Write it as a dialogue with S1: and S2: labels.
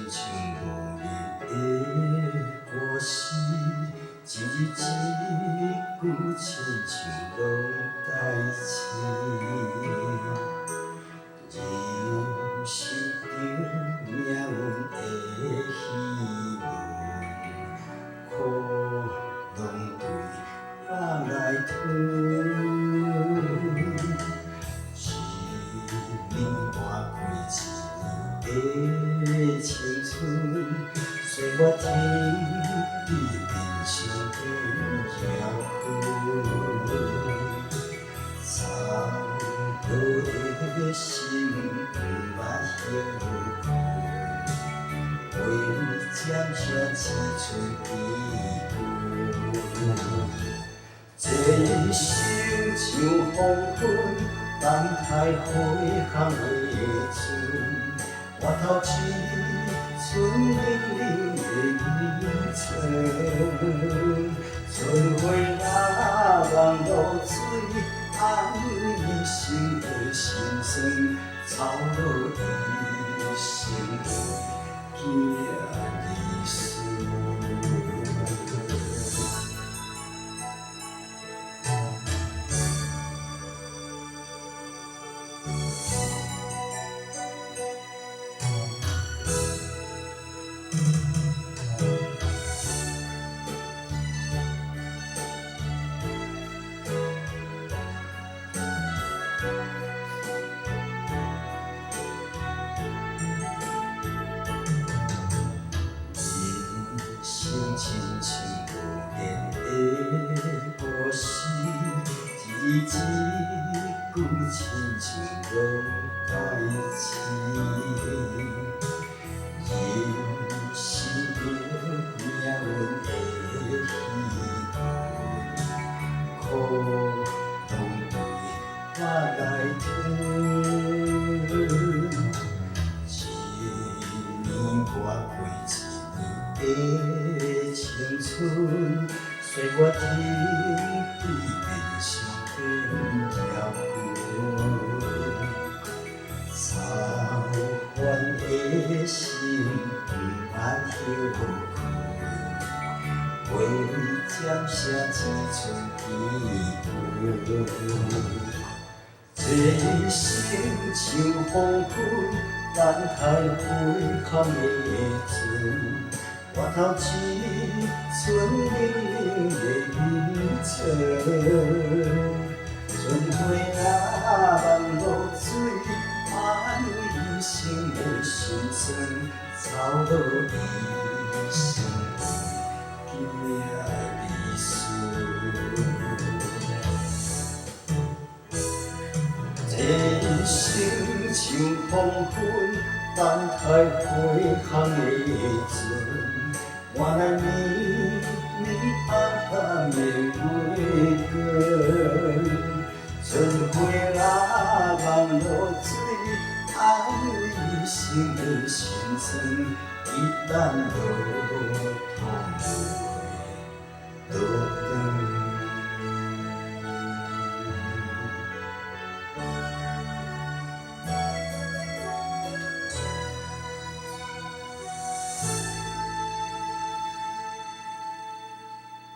S1: 像无力的歌词，一字一句亲像拢代志。人生着命运的戏文，可拢对我来吞。一年换过一年的青春，随我天地面上变遥远。走落的心不捌休困，为你占下一寸悲歌。这生像黄昏，等待回航的船。我头一寸冷冷的烟尘，春花若望露水，安慰一生的心酸，操落一生行离事。亲像无言的故事，一字一句亲像拢代志。人生着命运的戏文，可拢对我来吞。一年过一年的青春，随我天地面上变遥远。操烦的心不捌休困，为你占下一寸悲歌。这生像黄昏，等待回航的船。我头一寸冷冷的烟尘，春花若望露水，安慰一生的心酸，操落一生行离事。人生像黄昏，等待回航的船。我来绵绵暗暗的月光，春花若望露水，安慰一生的心酸，一旦落汤。